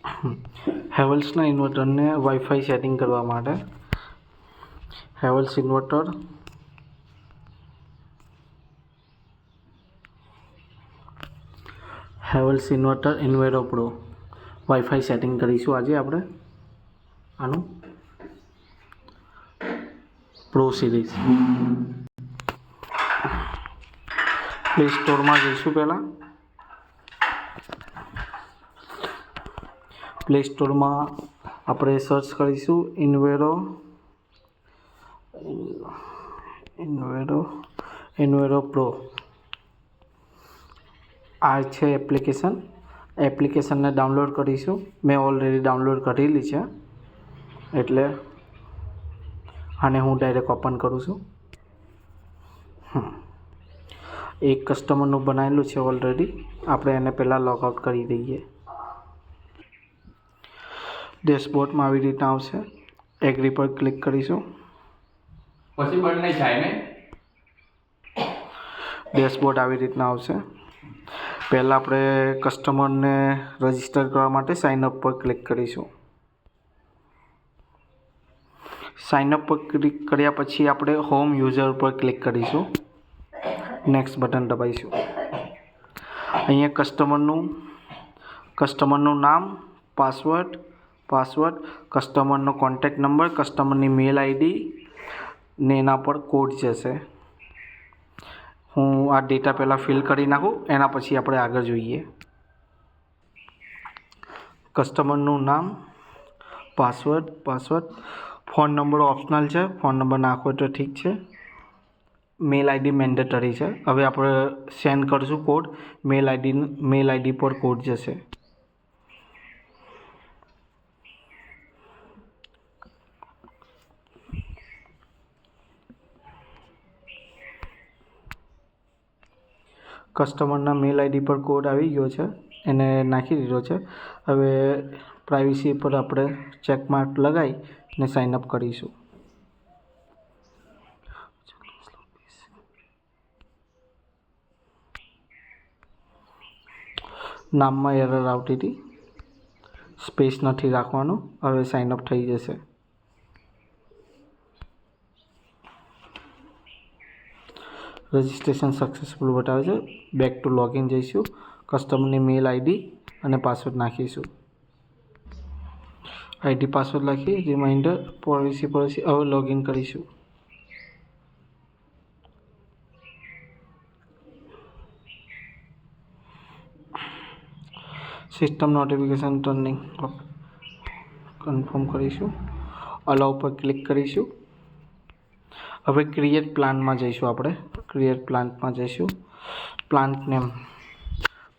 હેવલ્સના ઇન્વર્ટરને wifi setting કરવા માટે Havells inverter Invero pro wifi setting કરીશું આજે આપણે આનું પ્રો સિરીઝ પ્લે સ્ટોરમાં જઈશું પહેલાં પ્લે સ્ટોરમાં આપણે સર્ચ કરીશું ઇન્વેરો પ્રો આ છે એપ્લિકેશનને ડાઉનલોડ કરીશું મેં ઓલરેડી ડાઉનલોડ કરેલી છે એટલે આને હું ડાયરેક્ટ ઓપન કરું છું એક કસ્ટમરનું બનાવેલું છે ઓલરેડી આપણે એને પહેલાં લોગઆઉટ કરી દઈએ ડેશબોર્ડમાં આવી રીતના આવશે એગ્રી પર ક્લિક કરીશું પછી બંધ નહીં થાય ને ડેશબોર્ડ આવી રીતના આવશે પહેલાં આપણે કસ્ટમરને રજિસ્ટર કરવા માટે સાઇનઅપ પર ક્લિક કરીશું સાઇનઅપ પર ક્લિક કર્યા પછી આપણે હોમ યુઝર પર ક્લિક કરીશું નેક્સ્ટ બટન દબાવીશું અહીંયા કસ્ટમરનું નામ પાસવર્ડ કસ્ટમરનો કોન્ટેક્ટ નંબર કસ્ટમરની મેલ આઈડી ને એના પર કોડ જશે હું આ ડેટા પહેલાં ફિલ કરી નાખું એના પછી આપણે આગળ જોઈએ કસ્ટમરનું નામ પાસવર્ડ ફોન નંબર ઓપ્શનલ છે ફોન નંબર નાખો તો ઠીક છે મેલ આઈડી મેન્ડેટરી છે હવે આપણે સેન્ડ કરીશું કોડ મેલ આઈડી પર કોડ જશે કસ્ટમરના મેલ આઈડી પર કોડ આવી ગયો છે એને નાખી દીધો છે હવે પ્રાઇવસી પર આપણે ચેકમાર્ક લગાવીને સાઇનઅપ કરીશું નામમાં એરર આવતી હતી સ્પેસ નથી રાખવાનો હવે સાઇનઅપ થઈ જશે રજિસ્ટ્રેશન સક્સેસફુલ બતાવે છે બેક ટુ લોગિન જઈશું કસ્ટમરની મેલ આઈડી અને પાસવર્ડ નાખીશું આઈડી પાસવર્ડ લખી રિમાઇન્ડર પોલિસી હવે લોગિન કરીશું સિસ્ટમ નોટિફિકેશન ટર્નિંગ કન્ફર્મ કરીશું અલાઉ પર ક્લિક કરીશું હવે ક્રિએટ પ્લાનમાં જઈશું આપણે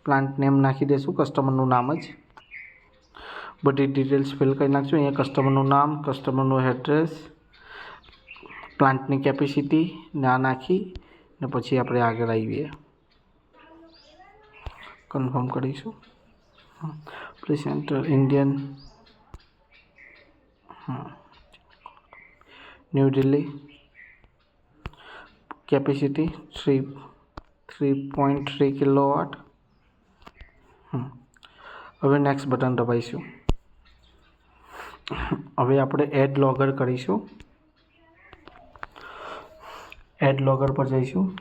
પ્લાન્ટ નેમ નાખી દઈશું કસ્ટમરનું નામ જ બધી ડિટેલ્સ ફિલ કરી નાખશું અહીંયા કસ્ટમરનું નામ કસ્ટમરનું એડ્રેસ પ્લાન્ટની કેપેસિટી ના નાખી ને પછી આપણે આગળ આવીએ કન્ફર્મ કરીશું please enter Indian new Delhi capacity 3.3 kilowatt હવે નેક્સ્ટ બટન દબાવીશું હવે આપણે એડ લોગર કરીશું એડ લોગર પર જઈશું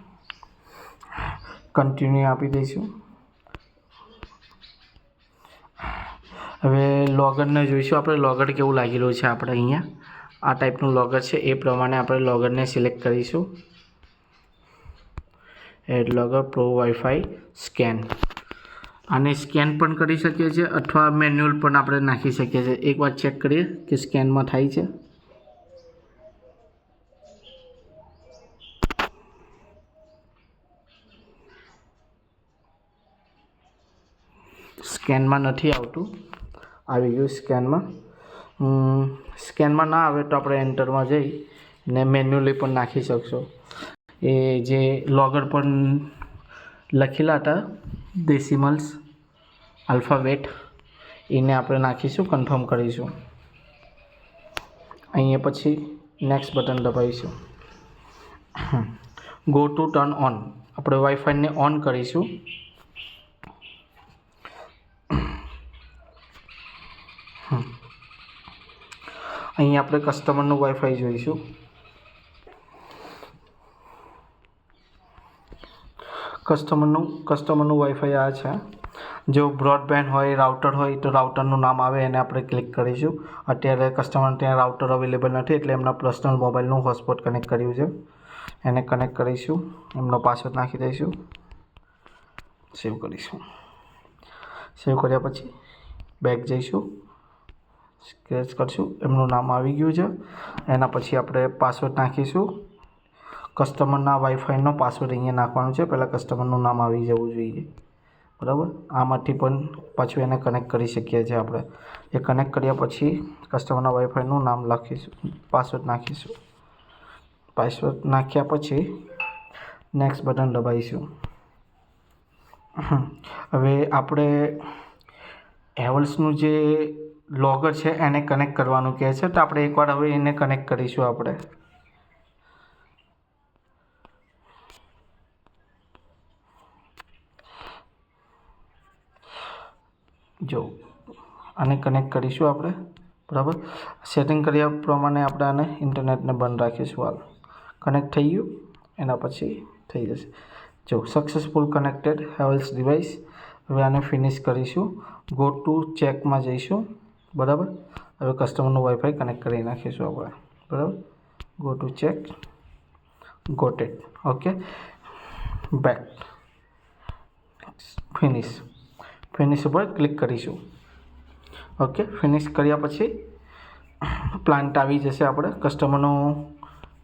કન્ટિન્યુ આપી દઈશું હવે લોગરને જોઈશું આપણે લોગર કેવું લાગી રહ્યું છે આપણે અહીંયા આ ટાઈપનું લોગર છે એ પ્રમાણે આપણે લોગરને સિલેક્ટ કરીશું add logger pro WiFi scan આને સ્કેન પણ કરી શકીએ છીએ અથવા મેન્યુઅલ પણ આપણે નાખી શકીએ છીએ એકવાર ચેક કરીએ કે સ્કેનમાં થાય છે સ્કેનમાં નથી આવતું આવી ગયું સ્કેનમાં ના આવે તો આપણે એન્ટરમાં જઈને મેન્યુઅલી પણ નાખી શકશો એ જે લોગર પર લખેલા હતા ડેસિમલ્સ આલ્ફાબેટ એને આપણે નાખીશું કન્ફર્મ કરીશું અહીંયા પછી નેક્સ્ટ બટન દબાવીશું ગો ટુ ટર્ન ઓન આપણે વાઈફાઈને ઓન કરીશું અહીં આપણે કસ્ટમરનું વાઈફાઈ જોઈશું. કસ્ટમરનું વાઈફાઈ આ છે. જો બ્રોડબેન્ડ હોય, રાઉટર હોય તો રાઉટરનું નામ આવે એને આપણે ક્લિક કરીશું. અત્યારે કસ્ટમર ત્યાં રાઉટર અવેલેબલ નથી એટલે એમના પર્સનલ મોબાઈલનું હોટસ્પોટ કનેક્ટ કર્યું છે. એને કનેક્ટ કરીશું. એમનો પાસવર્ડ નાખી દઈશું. સેવ કરીશું. સેવ કર્યા પછી બેક જઈશું. સ્ક્રેચ કરશું. એમનું નામ આવી ગયું છે. એના પછી આપણે પાસવર્ડ નાખીશું. કસ્ટમરના વાઈફાઈનો પાસવર્ડ અહીંયા નાખવાનું છે. પહેલાં કસ્ટમરનું નામ આવી જવું જોઈએ. બરાબર. આમાંથી પણ પાછું એને કનેક્ટ કરી શકીએ છીએ આપણે. એ કનેક્ટ કર્યા પછી કસ્ટમરના વાઈફાઈનું નામ લખીશું, પાસવર્ડ નાખીશું. પાસવર્ડ નાખ્યા પછી નેક્સ્ટ બટન દબાવીશું. હવે આપણે હેવલ્સનું જે લોગર છે એને કનેક્ટ કરવાનું કહે છે, તો આપણે એકવાર હવે એને કનેક્ટ કરીશું. આપણે જો આને કનેક્ટ કરીશું આપણે. બરાબર. સેટિંગ કર્યા પ્રમાણે આપણે આને ઇન્ટરનેટને બંધ રાખીશું. હાલ કનેક્ટ થઈ ગયું. એના પછી થઈ જશે. જો સક્સેસફુલ કનેક્ટેડ હેવલ્સ ડિવાઇસ. હવે આને ફિનિશ કરીશું. ગો ટુ ચેકમાં જઈશું. બરાબર. હવે કસ્ટમરનું વાઈફાઈ કનેક્ટ કરી નાખીશું આપણે. બરાબર. Go to check. Got it. Okay. Back. Finish ઉપર ક્લિક કરીશું. ઓકે. ફિનિશ કર્યા પછી પ્લાન્ટ આવી જશે. આપણે કસ્ટમરનું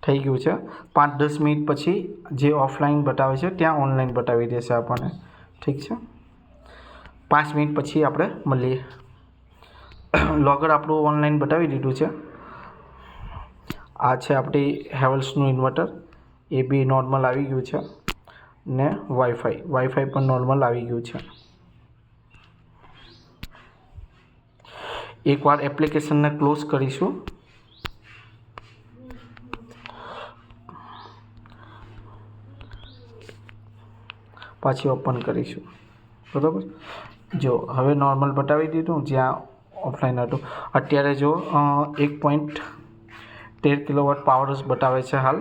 થઈ ગયું છે. 5-10 મિનિટ પછી જે ઓફલાઈન બતાવે છે ત્યાં ઓનલાઈન બતાવી દેશે આપણને. ઠીક છે. 5 મિનિટ પછી આપણે મળીએ. લોગર આપણું ઓનલાઈન બતાવી દીધું છે. આ છે આપણી હેવલ્સનું ઇન્વર્ટર. એ બી નોર્મલ આવી ગયું છે. ને વાઈફાઈ પણ નોર્મલ આવી ગયું છે. એકવાર એપ્લિકેશનને ક્લોઝ કરીશું. પાછી ઓપન કરીશું. બરાબર. જો હવે નોર્મલ બતાવી દીધું જ્યાં ઓફલાઈન હતું. અત્યારે જો 1.13 કિલોવોટ પાવર બતાવે છે હાલ.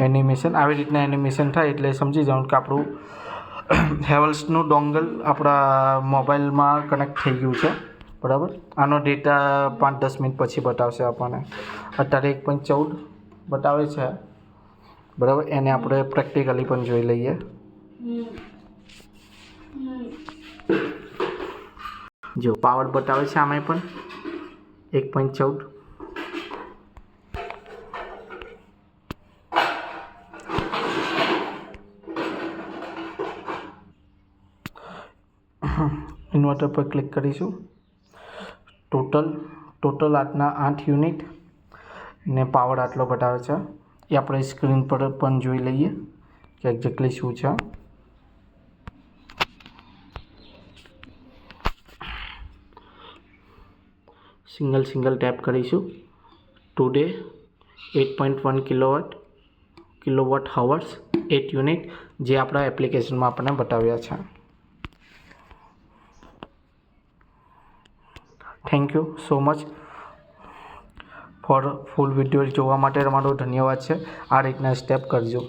એનિમેશન આવી રીતના એનિમેશન થાય એટલે સમજી જવાનું કે આપણું હેવલ્સનું ડોંગલ આપણા મોબાઈલમાં કનેક્ટ થઈ ગયું છે. બરાબર. આનો ડેટા 5-10 મિનિટ પછી બતાવશે આપણને. અત્યારે 1.14 બતાવે છે. બરાબર. એને આપણે પ્રેક્ટિકલી પણ જોઈ લઈએ. જો પાવર બતાવે છે આમાં પણ 1.14. ઇન્વર્ટર પર ક્લિક કરીશું. ટોટલ આટલા 8 યુનિટ ને પાવર આટલો બતાવે છે. એ આપણે સ્ક્રીન પર પણ જોઈ લઈએ કે એક્ઝેક્ટલી શું છે. સિંગલ ટેપ કરીશું. ટુડે 8.1 કિલોવોટ હાવર્સ 8 યુનિટ જે આપણા એપ્લિકેશનમાં આપણને બતાવ્યા છે. Thank you so much for full video જોવા માટે તમારો ધન્યવાદ છે. આ રીતના સ્ટેપ કરજો.